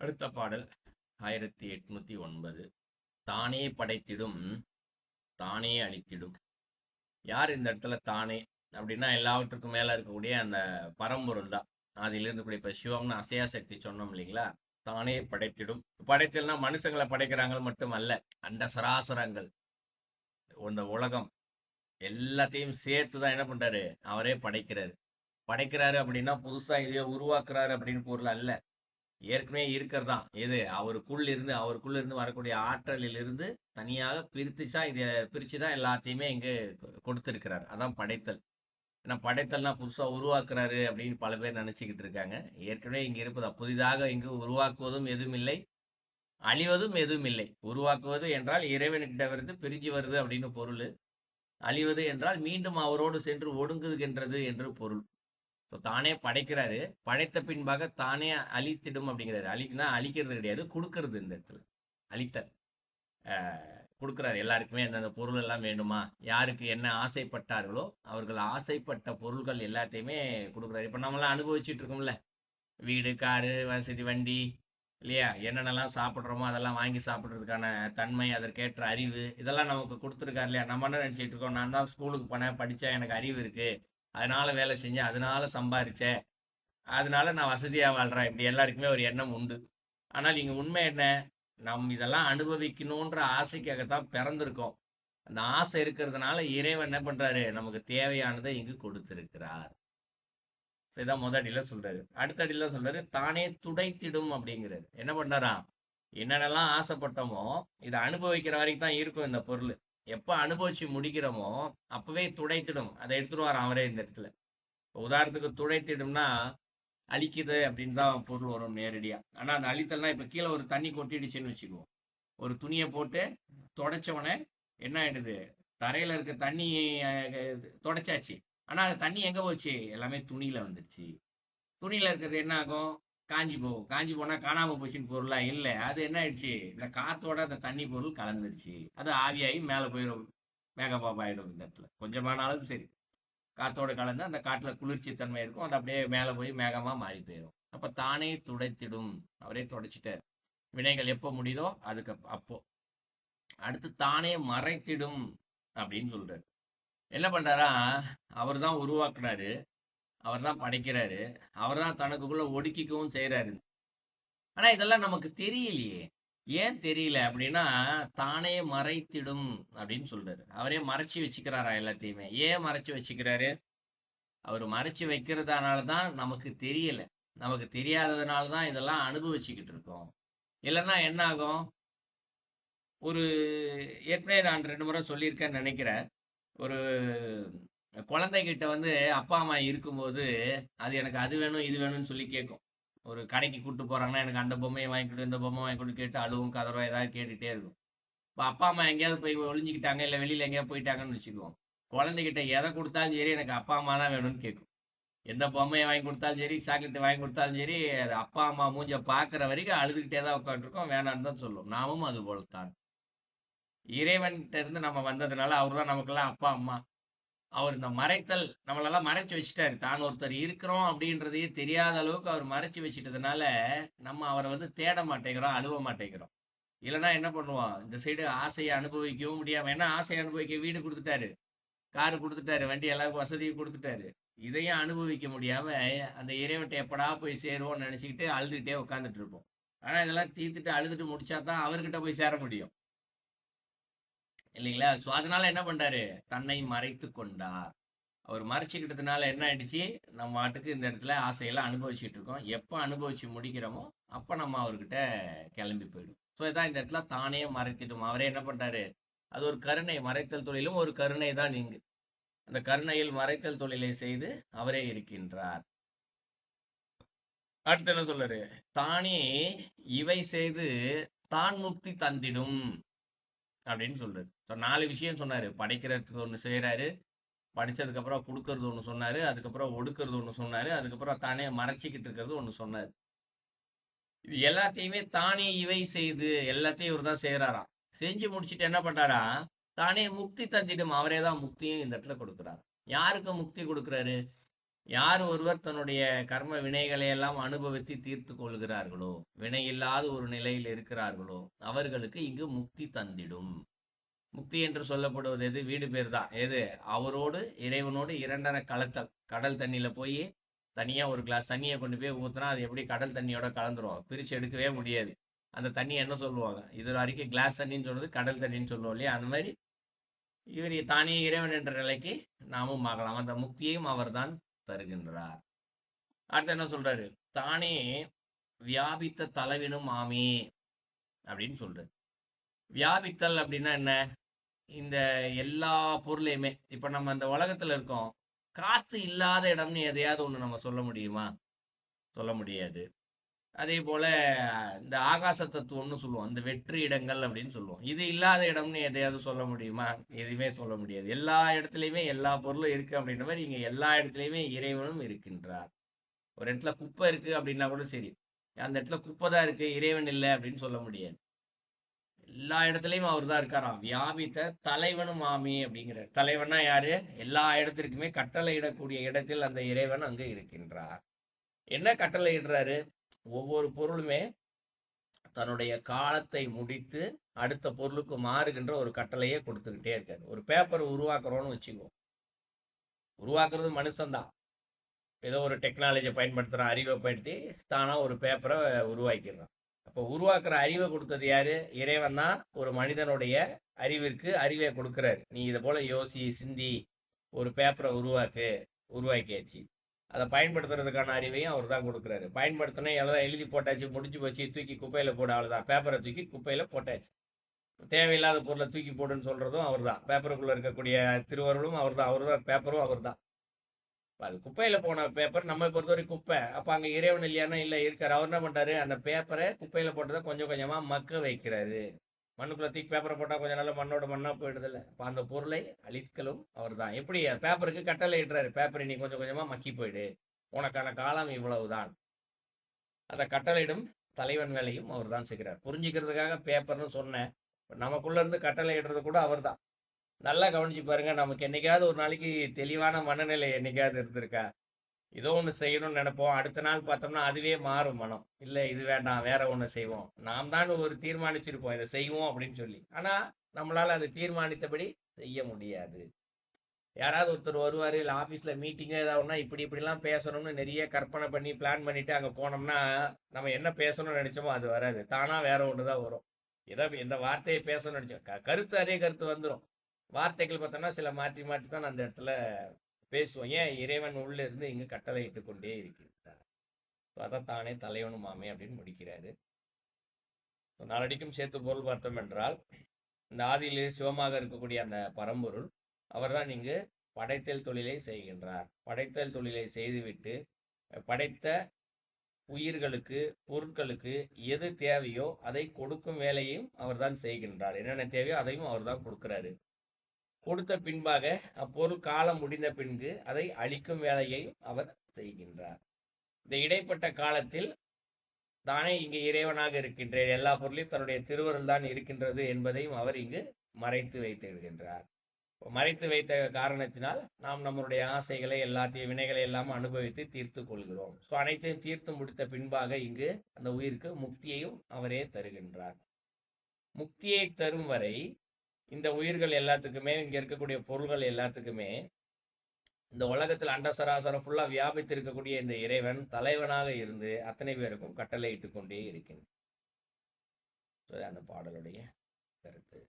அடுத்த பாடல் 1809. தானே படைத்திடும் தானே அழித்திடும். யார் இந்த இடத்துல தானே அப்படின்னா எல்லாவற்றுக்கும் மேல இருக்கக்கூடிய அந்த பரம்பொருள் தான். அதில் இருக்கக்கூடிய இப்ப சிவம்னு அசையா சக்தி சொன்னோம் இல்லைங்களா? தானே படைத்திடும். படைத்தல்னா மனுஷங்களை படைக்கிறாங்க மட்டும் அல்ல, அண்ட சராசரங்கள், இந்த உலகம் எல்லாத்தையும் சேர்த்து தான் என்ன பண்றாரு, அவரே படைக்கிறாரு. படைக்கிறாரு அப்படின்னா புதுசா இதையோ உருவாக்குறாரு அப்படின்னு பொருள் அல்ல. ஏற்கனவே இருக்கிறதான் எது, அவருக்குள்ள இருந்து வரக்கூடிய ஆற்றலில் இருந்து தனியாக பிரித்துச்சா இதை பிரிச்சுதான் எல்லாத்தையுமே இங்கு கொடுத்திருக்கிறார். அதான் படைத்தல். ஏன்னா படைத்தல்னா புதுசா உருவாக்குறாரு அப்படின்னு பல பேர் நினைச்சுக்கிட்டு இருக்காங்க. ஏற்கனவே இங்க இருப்பதா, புதிதாக இங்கு உருவாக்குவதும் எதுவும் இல்லை, அழிவதும் எதுவும் இல்லை. உருவாக்குவது என்றால் இறைவன்கிட்ட பிரிஞ்சு வருது அப்படின்னு பொருள். அழிவது என்றால் மீண்டும் அவரோடு சென்று ஒடுங்குகின்றது என்று பொருள். தானே படைக்கிறாரு, படைத்த பின்பாக தானே அழித்திடும் அப்படிங்கிறாரு. அழிக்குன்னா அழிக்கிறது கிடையாது, கொடுக்கறது. இந்த இடத்துல அழித்தல். கொடுக்குறாரு எல்லாருக்குமே. அந்தந்த பொருள் எல்லாம் வேண்டுமா, யாருக்கு என்ன ஆசைப்பட்டார்களோ அவர்கள் ஆசைப்பட்ட பொருள்கள் எல்லாத்தையுமே கொடுக்குறாரு. இப்போ நம்மளாம் அனுபவிச்சுட்டு இருக்கோம்ல, வீடு, காரு, வசதி, வண்டி, இல்லையா? என்னென்னலாம் சாப்பிட்றோமோ அதெல்லாம் வாங்கி சாப்பிட்றதுக்கான தன்மை, அதற்கேற்ற அறிவு, இதெல்லாம் நமக்கு கொடுத்துருக்காரு இல்லையா? நம்ம என்ன நினச்சிட்டு இருக்கோம், நான் தான் ஸ்கூலுக்கு போனேன், படித்தேன், எனக்கு அறிவு இருக்குது, அதனால வேலை செஞ்சேன், அதனால சம்பாரிச்சேன், அதனால நான் வசதியாக வாழ்கிறேன், இப்படி எல்லாருக்குமே ஒரு எண்ணம் உண்டு. ஆனால் இங்கே உண்மை என்ன, நம் இதெல்லாம் அனுபவிக்கணுன்ற ஆசைக்காகத்தான் பிறந்திருக்கோம். அந்த ஆசை இருக்கிறதுனால இறைவன் என்ன பண்றாரு, நமக்கு தேவையானதை இங்கு கொடுத்திருக்கிறார். இதான் முதடியில சொல்றாரு. அடுத்த அடியில சொல்றாரு தானே துடைத்திடும் அப்படிங்கிறாரு. என்ன பண்றாராம், என்னென்னலாம் ஆசைப்பட்டோமோ இதை அனுபவிக்கிற வரைக்கும் தான் இருக்கும் இந்த பொருள். எப்ப அனுபவிச்சு முடிக்கிறோமோ அப்பவே துடைத்திடும், அதை எடுத்துருவாராம் அவரே இந்த இடத்துல. உதாரணத்துக்கு துடைத்திடும்னா அழிக்குது அப்படின்னு தான் பொருள் வரும் நேரடியா. ஆனா அந்த அழித்தல்னா இப்ப கீழே ஒரு தண்ணி கொட்டிடுச்சுன்னு வச்சுக்குவோம், ஒரு துணியை போட்டு தொடச்சவனே என்ன ஆயிடுது, தரையில இருக்க தண்ணி தொடச்சாச்சு, ஆனா அது தண்ணி எங்க போச்சு, எல்லாமே துணியில வந்துருச்சு. துணியில இருக்கிறது என்ன ஆகும், காஞ்சி போகும். காஞ்சி போனா காணாம போச்சுன்னு பொருளா இல்லை, அது என்ன ஆயிடுச்சு, இந்த காத்தோட அந்த தண்ணி பொருள் கலந்துருச்சு, அது ஆவியாகி மேலே போயிடும், மேகபாபாயிடும். இந்த இடத்துல கொஞ்சமானாலும் சரி காத்தோட கலந்து அந்த காட்டுல குளிர்ச்சி தன்மை இருக்கும், அது அப்படியே மேலே போய் மேகமா மாறி போயிடும். அப்ப தானே துடைத்திடும், அவரே துடைச்சிட்டார். வினைகள் எப்போ முடியுதோ அதுக்கு அப்போ. அடுத்து தானே மறைத்திடும் அப்படின்னு சொல்றாரு. என்ன பண்றாரா, அவர் தான் உருவாக்குனாரு, அவர் தான் படைக்கிறாரு, அவர் தான் தனக்குள்ள ஒடுக்கிக்கவும் செய்யறாரு. ஆனா இதெல்லாம் நமக்கு தெரியலையே. ஏன் தெரியல அப்படின்னா, தானே மறைத்திடும் அப்படின்னு சொல்றாரு. அவரே மறைச்சு வச்சுக்கிறாரா எல்லாத்தையுமே. ஏன் மறைச்சு வச்சுக்கிறாரு, அவர் மறைச்சு வைக்கிறதுனால தான் நமக்கு தெரியல. நமக்கு தெரியாததுனால தான் இதெல்லாம் அனுபவிச்சுக்கிட்டு இருக்கோம். இல்லைன்னா என்ன ஆகும், ஒரு ஏற்கனவே நான் 2 முறை சொல்லியிருக்கேன்னு நினைக்கிறேன். ஒரு குழந்தைகிட்ட அப்பா அம்மா இருக்கும்போது அது எனக்கு அது வேணும் இது வேணும்னு சொல்லி கேட்கும். ஒரு கடைக்கு கூட்டு போறாங்கன்னா எனக்கு அந்த பொம்மையை வாங்கி கொடு, இந்த பொம்மை வாங்கி கொடு கேட்டு அழுவும், கதறும், ஏதாவது கேட்டுட்டே இருக்கும். இப்போ அப்பா அம்மா எங்கேயாவது போய் ஒளிஞ்சிக்கிட்டாங்க, இல்லை வெளியில எங்கேயாவது போயிட்டாங்கன்னு வச்சுக்குவோம், குழந்தைகிட்ட எதை கொடுத்தாலும் சரி எனக்கு அப்பா அம்மா தான் வேணும்னு கேட்கும். எந்த பொம்மையை வாங்கி கொடுத்தாலும் சரி, சாக்லேட் வாங்கி கொடுத்தாலும் சரி, அது அப்பா அம்மா மூஞ்ச பார்க்குற வரைக்கும் அழுதுகிட்டே தான் உட்காந்துருக்கோம், வேணான்னு தான் சொல்லும். நாமும் அது போலத்தான். இறைவன்கிட்ட இருந்து நம்ம வந்ததுனால அவர் தான் நமக்கெல்லாம் அப்பா அம்மா. அவர் இந்த மறைத்தல் நம்மளெல்லாம் மறைச்சு வச்சுட்டாரு. தான் ஒருத்தர் இருக்கிறோம் அப்படின்றதையே தெரியாத அளவுக்கு அவர் மறைச்சு வச்சுட்டதுனால நம்ம அவரை தேட மாட்டேங்கிறோம், அழுவ மாட்டேங்கிறோம். இல்லைன்னா என்ன பண்ணுவோம், இந்த சைடு ஆசையை அனுபவிக்கவும் முடியாம, ஏன்னா ஆசையை அனுபவிக்க வீடு கொடுத்துட்டாரு, காரு கொடுத்துட்டாரு, வண்டி எல்லாருக்கும் வசதியும் கொடுத்துட்டாரு. இதையும் அனுபவிக்க முடியாம அந்த இறைவன்ட்ட எப்படா போய் சேருவோம்னு நினைச்சுக்கிட்டு அழுதுகிட்டே உட்காந்துட்டு இருப்போம். ஆனா இதெல்லாம் தீர்த்துட்டு அழுதுட்டு முடிச்சா தான் அவர்கிட்ட போய் சேர முடியும், இல்லைங்களா? ஸோ அதனால என்ன பண்றாரு, தன்னை மறைத்து கொண்டார். அவர் மறைச்சிக்கிட்டதுனால என்ன ஆயிடுச்சு, நம்ம மாட்டுக்கு இந்த இடத்துல ஆசையெல்லாம் அனுபவிச்சுட்டு இருக்கோம். எப்போ அனுபவிச்சு முடிக்கிறோமோ அப்போ நம்ம அவர்கிட்ட கிளம்பி போயிடும். ஸோ இதான் இந்த இடத்துல தானே மறைத்திடும். அவரே என்ன பண்றாரு, அது ஒரு கருணை. மறைத்தல் தொழிலும் ஒரு கருணை தான். இங்கு அந்த கருணையில் மறைத்தல் தொழிலை செய்து அவரே இருக்கின்றார். அடுத்து என்ன சொல்றாரு, தானே இவை செய்து தான் முக்தி தந்திடும் அப்படின்னு சொல்றாரு. 4 விஷயம் சொன்னாரு. படைக்கிறதுக்கு ஒண்ணு செய்யறாரு, படிச்சதுக்கு அப்புறம் கொடுக்கறது ஒண்ணு சொன்னாரு, அதுக்கப்புறம் ஒடுக்கிறது ஒண்ணு சொன்னாரு, அதுக்கப்புறம் தானே மறைச்சிக்கிட்டு இருக்கிறது ஒண்ணு சொன்னாரு. இது எல்லாத்தையுமே தானே இவை செய்து எல்லாத்தையும் இவர் தான் செய்யறாராம். செஞ்சு முடிச்சுட்டு என்ன பண்றாரா, தானே முக்தி தந்திடும். அவரே தான் முக்தியும் இந்த இடத்துல கொடுக்குறாரு. யாருக்கு முக்தி கொடுக்குறாரு, யார் ஒருவர் தன்னுடைய கர்ம வினைகளை எல்லாம் அனுபவித்து தீர்த்து கொள்கிறார்களோ, வினை இல்லாத ஒரு நிலையில் இருக்கிறார்களோ, அவர்களுக்கு இங்கு முக்தி தந்திடும். முக்தி என்று சொல்லப்படுவது எது? வீடு பேர் தான். எது? அவரோடு இறைவனோடு இரண்டரை கலத்தல். கடல் தண்ணியில போய் தனியா ஒரு கிளாஸ் தண்ணியை கொண்டு போய் ஊத்துனா அது எப்படி கடல் தண்ணியோட கலந்துரும்? பிரிச்சு எடுக்கவே முடியாது. அந்த தண்ணி என்ன சொல்லுவாங்க? இது வரைக்கும் கிளாஸ் தண்ணின்னு சொல்றது கடல் தண்ணின்னு சொல்லுவோம் இல்லையா? அந்த மாதிரி இவர் தானே இறைவன் என்ற நிலைக்கு நாமும் ஆகலாம். அந்த முக்தியையும் அவர்தான் தருகின்றார். அடுத்து என்ன சொல்றாரு? தானே வியாபித்த தலைவினும் ஆமே அப்படின்னு சொல்றாரு. வியாபித்தல் அப்படின்னா என்ன? இந்த எல்லா பொருளையுமே இப்ப நம்ம இந்த உலகத்துல இருக்கோம். காத்து இல்லாத இடம்னு எதையாவது ஒண்ணு நம்ம சொல்ல முடியுமா? சொல்ல முடியாது. அதே போல இந்த ஆகாச தத்துவம்னு சொல்லுவோம். இந்த வெற்று இடங்கள் அப்படின்னு சொல்லுவோம். இது இல்லாத இடம்னு எதையாவது சொல்ல முடியுமா? எதுவுமே சொல்ல முடியாது. எல்லா இடத்துலையுமே எல்லா பொருளும் இருக்கு அப்படின்ற மாதிரி இங்க எல்லா இடத்துலையுமே இறைவனும் இருக்கின்றார். ஒரு இடத்துல குப்பை இருக்கு அப்படின்னா கூட சரி, அந்த இடத்துல குப்பை தான் இருக்கு, இறைவன் இல்லை அப்படின்னு சொல்ல முடியாது. எல்லா இடத்துலையும் அவர் தான் இருக்காராம். வியாபித்த தலைவனும் ஆமி அப்படிங்கிறார். தலைவனா யாரு? எல்லா இடத்திற்குமே கட்டளை இடக்கூடிய இடத்தில் அந்த இறைவன் அங்கு இருக்கின்றார். என்ன கட்டளை இடுறாரு? ஒவ்வொரு பொருளுமே தன்னுடைய காலத்தை முடித்து அடுத்த பொருளுக்கு மாறுகின்ற ஒரு கட்டளையே கொடுத்துக்கிட்டே இருக்காரு. ஒரு பேப்பர் உருவாக்குறோம்னு வச்சுக்குவோம். உருவாக்குறது மனுஷன்தான். ஏதோ ஒரு டெக்னாலஜியை பயன்படுத்துகிறான், அறிவை பயன்படுத்தி தானா ஒரு பேப்பரை உருவாக்கிடுறான். அப்போ உருவாக்குற அறிவை கொடுத்தது யாரு? இறைவன் தான் ஒரு மனிதனுடைய அறிவிற்கு அறிவை கொடுக்குறாரு. நீ இதை போல யோசி, சிந்தி, ஒரு பேப்பரை உருவாக்கியாச்சு. அதை பயன்படுத்துறதுக்கான அறிவையும் அவர் தான் கொடுக்குறாரு. பயன்படுத்தினா எல்லாம் எழுதி போட்டாச்சு, முடிஞ்சு போச்சு, தூக்கி குப்பையில் போட, அவ்வளோதான். பேப்பரை தூக்கி குப்பையில் போட்டாச்சு. தேவையில்லாத பொருளை தூக்கி போடுன்னு சொல்றதும் அவர் தான். பேப்பருக்குள்ள இருக்கக்கூடிய திருவருளும் அவர் தான். அவர் தான் பேப்பரும் அவர் தான். அது குப்பையில போன பேப்பர் நம்ம பொறுத்தவரை குப்பை. அப்ப அங்க இறைவன் இல்லையானா இல்ல இருக்காரு. அவர் என்ன பண்றாரு? அந்த பேப்பரை குப்பையில போட்டதை கொஞ்சம் கொஞ்சமா மக்க வைக்கிறாரு. மண்ணுக்குள்ள தூக்கி பேப்பரை போட்டா கொஞ்சம் நாள் மண்ணோட மண்ணா போயிடுது இல்லை? அப்ப அந்த பொருளை அழிக்கலும் அவர் தான். எப்படி பேப்பருக்கு கட்டளை இடுறாரு? பேப்பரை நீ கொஞ்சம் கொஞ்சமா மக்கி போயிடு, உனக்கான காலம் இவ்வளவுதான். அதை கட்டளையிடும் தலைவன் வேலையும் அவர் தான் செய்கிறார். புரிஞ்சுக்கிறதுக்காக பேப்பர்னு சொன்னேன். நமக்குள்ள இருந்து கட்டளை இடுறது கூட அவர் தான். நல்லா கவனிச்சு பாருங்க. நமக்கு என்னைக்காவது ஒரு நாளைக்கு தெளிவான மனநிலை என்னைக்காவது இருந்திருக்கா? ஏதோ ஒன்று செய்யணும்னு நினைப்போம், அடுத்த நாள் பார்த்தோம்னா அதுவே மாறும் மனம். இல்லை இது வேண்டாம், வேற ஒன்று செய்வோம். நாம் தான் ஒரு தீர்மானிச்சிருப்போம் இதை செய்வோம் அப்படின்னு சொல்லி. ஆனால் நம்மளால் அதை தீர்மானித்தபடி செய்ய முடியாது. யாராவது ஒருத்தர் வருவார், இல்லை ஆஃபீஸில் மீட்டிங்கு ஏதாவதுனா இப்படிலாம் பேசணும்னு நிறைய கற்பனை பண்ணி பிளான் பண்ணிட்டு அங்கே போனோம்னா நம்ம என்ன பேசணும்னு நினைச்சோமோ அது வராது. தானாக வேற ஒன்று தான் வரும். ஏதோ எந்த வார்த்தையை பேசணும்னு நினைச்சோம், கருத்து அதே கருத்து வந்துடும். வார்த்தைகள் பார்த்தோம்னா சில மாற்றி மாற்றி தான் அந்த இடத்துல பேசுவோம். ஏன்? இறைவன் உள்ள இருந்து இங்கு கட்டளை இட்டு கொண்டே இருக்கிறார். அதைத்தானே தலைவனும் மாமே அப்படின்னு முடிக்கிறாரு. நாளடிக்கும் சேர்த்து பொருள் பார்த்தோம் என்றால், இந்த ஆதியிலே சிவமாக இருக்கக்கூடிய அந்த பரம்பொருள் அவர்தான் இங்கு படைத்தல் தொழிலை செய்கின்றார். படைத்தல் தொழிலை செய்துவிட்டு படைத்த உயிர்களுக்கு, பொருட்களுக்கு எது தேவையோ அதை கொடுக்கும் வேலையும் அவர்தான் செய்கின்றார். என்னென்ன தேவையோ அதையும் அவர் தான் கொடுக்கிறாரு. கொடுத்த பின்பாக அப்பொருள் காலம் முடிந்த பின்பு அதை அழிக்கும் வேலையையும் அவர் செய்கின்றார். இந்த இடைப்பட்ட காலத்தில் தானே இங்கு இறைவனாக இருக்கின்ற எல்லா பொருளையும் தன்னுடைய திருவருள் தான் இருக்கின்றது என்பதையும் அவர் இங்கு மறைத்து வைத்து விடுகின்றார். மறைத்து வைத்த காரணத்தினால் நாம் நம்மளுடைய ஆசைகளை எல்லாத்தையும் வினைகளை எல்லாம் அனுபவித்து தீர்த்து கொள்கிறோம். ஸோ அனைத்தையும் தீர்த்து முடித்த பின்பாக இங்கு அந்த உயிருக்கு முக்தியையும் அவரே தருகின்றார். முக்தியை தரும் வரை இந்த உயிர்கள் எல்லாத்துக்குமே, இங்க இருக்கக்கூடிய பொருள்கள் எல்லாத்துக்குமே, இந்த உலகத்தில் அண்ட சராசரம் ஃபுல்லா வியாபித்து இருக்கக்கூடிய இந்த இறைவன் தலைவனாக இருந்து அத்தனை பேருக்கும் கட்டளை இட்டு கொண்டே இருக்கின்றார். அந்த பாடலுடைய கருத்து.